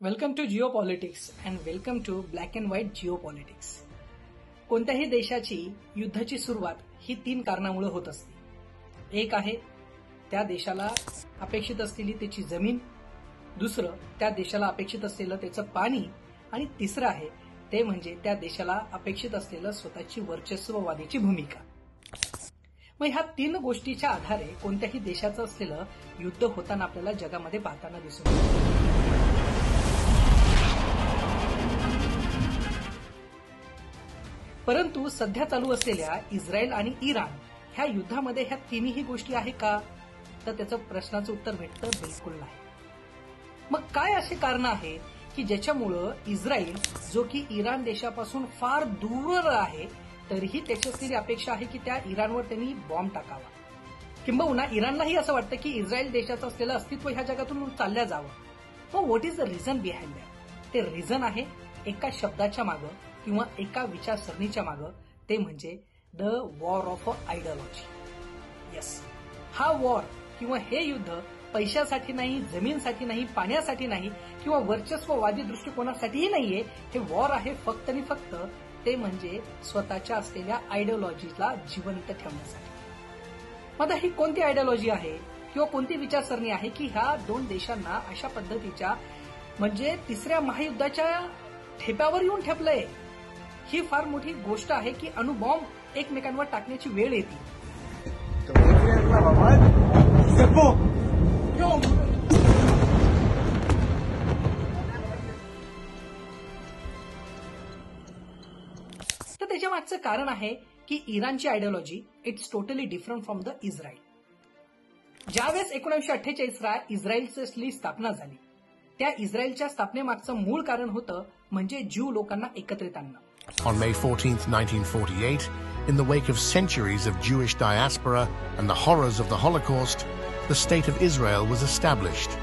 Welcome to geopolitics and welcome to black and white geopolitics. कोणत्याही देशाची युद्धाची सुरुवात ही 3 कारणामुळे होत असते. एक आहे त्या देशाला अपेक्षित असलेली त्याची जमीन, दुसरं त्या देशाला अपेक्षित असलेलं त्याचं पाणी आणि तिसरं आहे ते म्हणजे त्या देशाला अपेक्षित असलेलं स्वतःची वर्चस्ववादीची भूमिका. मग ह्या 3 गोष्टीच्या आधारे कोणत्याही देशाचं असलेलं युद्ध होताना आपल्याला जगामध्ये पाहताना दिसून येतं. परंतु सध्या चालू असलेल्या इस्रायल आणि इराण ह्या युद्धामध्ये ह्या तिन्ही गोष्टी आहे का, तर त्याचं प्रश्नाचं उत्तर भेटतं बिलकुल नाही. मग काय असे कारण आहे की ज्याच्यामुळं इस्रायल जो की इराण देशापासून फार दूर आहे तरीही त्याची असलेली अपेक्षा आहे की त्या इराणवर त्यांनी बॉम्ब टाकावा, किंबहुना इराणलाही असं वाटतं की इस्रायल देशाचं असलेलं अस्तित्व ह्या जगातून चालल्या जावं. मग what is the reason behind that? ते रिझन आहे एका शब्दाच्या मागं किंवा एका विचारसरणीच्या मागं, ते म्हणजे the war of ideology. Yes, हा वॉर किंवा हे युद्ध पैशासाठी नाही, जमीनसाठी नाही, पाण्यासाठी नाही किंवा वर्चस्ववादी दृष्टिकोनासाठीही नाहीये. हे वॉर आहे फक्त आणि फक्त ते म्हणजे स्वतःच्या असलेल्या आयडियोलॉजीला जिवंत ठेवण्यासाठी. मग ही कोणती आयडियोलॉजी आहे किंवा कोणती विचारसरणी आहे की ह्या 2 देशांना अशा पद्धतीच्या म्हणजे 3ऱ्या महायुद्धाच्या ठेप्यावर येऊन ठेपलंय? ही फार मोठी गोष्ट आहे की अणुबॉम्ब एकमेकांवर टाकण्याची वेळ येते. तर त्याच्या मागचं कारण आहे की इराणची ideology it's totally different from the Israel. ज्यावेळेस 1948ला इस्रायलची स्थापना झाली त्या इस्रायलच्या स्थापनेमागचं मूळ कारण होतं म्हणजे ज्यू लोकांना एकत्रित आणणं. On May 14, 1948, in the wake of centuries of Jewish diaspora and the horrors of the Holocaust, the State of Israel was established.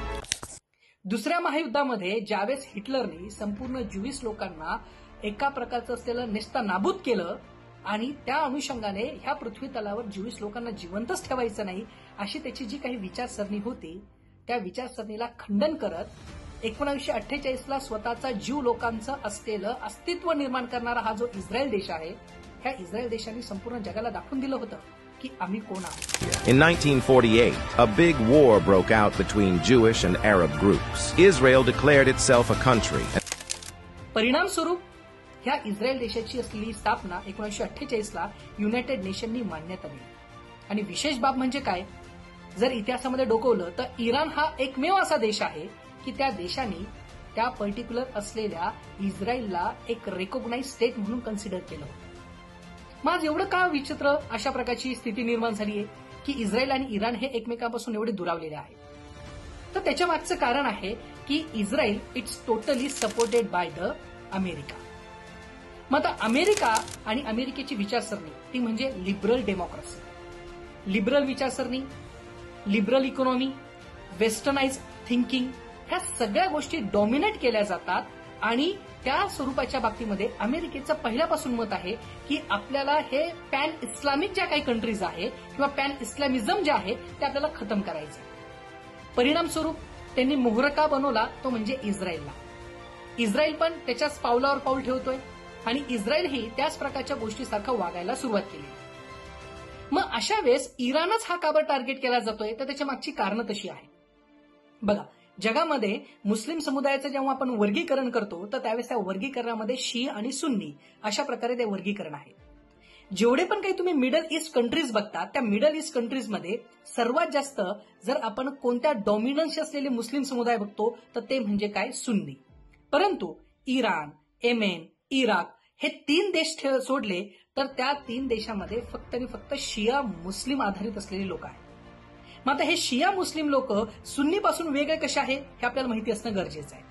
दुसऱ्या महायुद्धामध्ये ज्यावेळेस हिटलरने संपूर्ण ज्यूइश लोकांना एका प्रकारचं असलेलं नेस्तनाबूत केलं आणि त्या अनुषंगाने ह्या पृथ्वी तलावर ज्यूइश लोकांना जिवंतच ठेवायचं नाही अशी त्याची जी काही विचारसरणी होती त्या विचारसरणीला खंडन करत 1948ला स्वतःचा ज्यू लोकांचं असलेलं अस्तित्व निर्माण करणारा हा जो इस्रायल देश आहे, ह्या इस्रायल देशाने संपूर्ण जगाला दाखवून दिलं होतं की आम्ही कोण आहोत. In 1948, a big war broke out between Jewish and Arab groups. Israel declared itself a country. परिणामस्वरूप ह्या इस्रायल देशाची असलेली स्थापना 1948ला युनायटेड नेशननी मान्यता दिली. आणि विशेष बाब म्हणजे काय, जर इतिहासामध्ये डोकवलं तर इराण हा एकमेव असा देश आहे की त्या देशाने त्या पर्टिक्युलर असलेल्या इस्रायलला एक रेकॉग्नाइज स्टेट म्हणून कन्सिडर केलं होतं. मग आज एवढं का विचित्र अशा प्रकारची स्थिती निर्माण झाली आहे की इस्रायल आणि इराण हे एकमेकांपासून एवढे दुरावलेले आहेत? तर त्याच्या मागचं कारण आहे की Israel it's totally supported by the America. मग आता अमेरिका आणि अमेरिकेची विचारसरणी ती म्हणजे लिबरल डेमोक्रेसी, लिबरल विचारसरणी, लिबरल इकॉनॉमी, वेस्टर्नाइज थिंकिंग ह्या सगळ्या गोष्टी डॉमिनेट केल्या जातात. आणि त्या स्वरूपाच्या बाबतीमध्ये अमेरिकेचं पहिल्यापासून मत आहे की आपल्याला हे पॅन इस्लामिक ज्या काही कंट्रीज आहे किंवा पॅन इस्लामिझम जे आहे ते आपल्याला खतम करायचं. परिणामस्वरूप त्यांनी मोहर का बनवला तो म्हणजे इस्रायलला. इस्रायल पण त्याच्याच पावलावर पाऊल ठेवतोय आणि इस्रायलही त्याच प्रकारच्या गोष्टीसारखं वागायला सुरुवात केली. मग अशा वेळेस इराणच हा का बरं टार्गेट केला जातोय, तर त्याच्या मागची कारणं तशी आहे. बघा, जगामध्ये मुस्लिम समुदायाचं जेव्हा आपण वर्गीकरण करतो तर त्यावेळेस त्या वर्गीकरणामध्ये शी आणि सुन्नी अशा प्रकारे ते वर्गीकरण आहे. जेवढे पण काही तुम्ही मिडल ईस्ट कंट्रीज बघता त्या मिडल ईस्ट कंट्रीजमध्ये सर्वात जास्त जर आपण कोणत्या डॉमिनन्स असलेले मुस्लिम समुदाय बघतो तर ते म्हणजे काय, सुन्नी. परंतु इराण, येमेन, इराक हे 3 देश सोडले तर त्या 3 देशांमध्ये फक्त आणि फक्त शिया मुस्लिम आधारित असलेले लोक आहेत. मग आता हे शिया मुस्लिम लोक सुन्नीपासून वेगळे कसे आहे हे आपल्याला माहिती असणं गरजेचं आहे.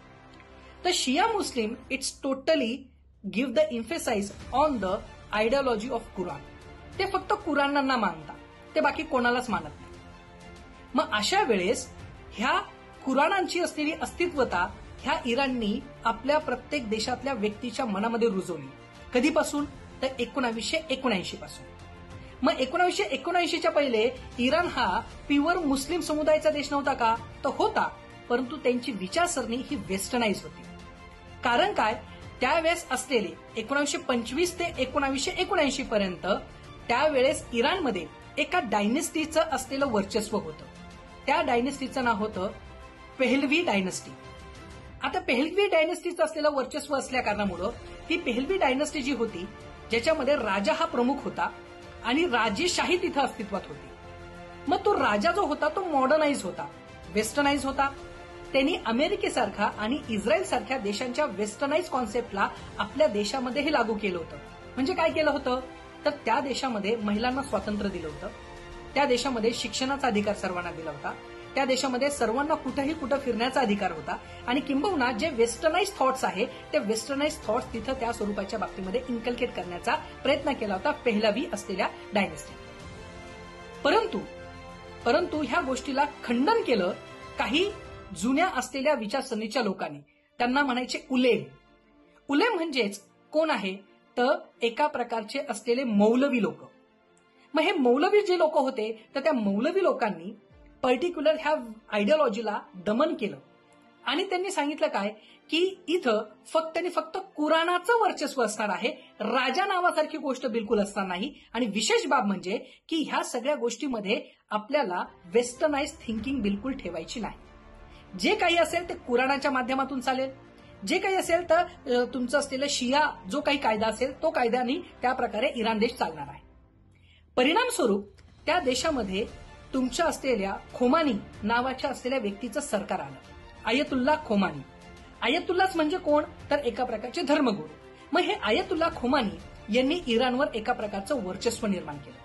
तर शिया मुस्लिम it's totally give the emphasize on the ideology of Quran. ते फक्त कुराणांना मानतात, ते बाकी कोणालाच मानत नाही. मग अशा वेळेस ह्या कुराणांची असलेली अस्तित्वता ह्या इराणनी आपल्या प्रत्येक देशातल्या व्यक्तीच्या मनामध्ये रुजवली. कधीपासून, तर 1979 पासून. मग 1979च्या पहिले इराण हा प्युअर मुस्लिम समुदायाचा देश नव्हता का, तर होता. परंतु त्यांची विचारसरणी ही वेस्टर्नाइज होती. कारण काय, त्यावेळेस असलेले 1925 ते 1979 पर्यंत त्यावेळेस इराणमध्ये एका डायनेस्टीचं असलेलं वर्चस्व होतं. त्या डायनेस्टीचं नाव होतं पेहलवी डायनेस्टी. आता पेहलवी डायनेस्टीचं असलेलं वर्चस्व असल्या कारणामुळं ती पेहलवी डायनेस्टी जी होती, ज्याच्यामध्ये राजा हा प्रमुख होता आणि राजेशाही तिथं अस्तित्वात होती. मग तो राजा जो होता तो मॉडर्नाइज होता, वेस्टर्नाइज होता. त्यांनी अमेरिकेसारखा आणि इस्रायल सारख्या देशांच्या वेस्टर्नाइज कॉन्सेप्टला आपल्या देशामध्येही लागू केलं होतं. म्हणजे काय केलं होतं, तर त्या देशामध्ये महिलांना स्वातंत्र्य दिलं होतं. त्या देशामध्ये शिक्षणाचा अधिकार सर्वांना दिला होता. त्या देशामध्ये सर्वांना कुठं फिरण्याचा अधिकार होता. आणि किंबहुना जे वेस्टर्नाइज थॉट्स आहे ते वेस्टर्नाइज थॉट्स तिथं त्या स्वरूपाच्या बाबतीमध्ये इन्कल्केट करण्याचा प्रयत्न केला होता पेहलवी असलेल्या डायनेस्टी. परंतु ह्या गोष्टीला खंडन केलं काही जुन्या असलेल्या विचारसरणीच्या लोकांनी. त्यांना म्हणायचे उलेम. उलेम म्हणजेच कोण आहे, तर एका प्रकारचे असलेले मौलवी लोक. मग हे मौलवी जे लोक होते, तर त्या मौलवी लोकांनी पर्टिक्युलर ह्या आयडिओलॉजीला दमन केलं आणि त्यांनी सांगितलं काय, की इथं फक्त आणि फक्त कुराणाचं वर्चस्व असणार आहे, राजा नावासारखी गोष्ट बिलकुल असणार नाही. आणि विशेष बाब म्हणजे की ह्या सगळ्या गोष्टीमध्ये आपल्याला वेस्टर्नाइज थिंकिंग बिलकुल ठेवायची नाही. जे काही असेल ते कुराणाच्या माध्यमातून चालेल. जे काही असेल तर तुमचं असलेलं शिया जो काही कायदा असेल तो कायद्याने त्या प्रकारे इराण देश चालणार आहे. परिणामस्वरूप त्या देशामध्ये तुमच्या असलेल्या खोमानी नावाच्या असलेल्या व्यक्तीचं सरकार आलं. आयतुल्ला खोमानी. आयतुल्लाच म्हणजे कोण, तर एका प्रकारचे धर्मगुरू. मग हे आयतुल्ला खोमानी यांनी इराणवर एका प्रकारचं वर्चस्व निर्माण केलं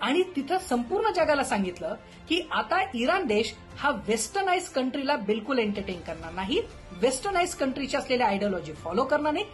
आणि तिथं संपूर्ण जगाला सांगितलं की आता इराण देश हा वेस्टर्नाइज कंट्रीला बिलकुल एंटरटेन करणार नाही, वेस्टर्नाइज कंट्रीची असलेल्या आयडिओलॉजी फॉलो करणार नाही.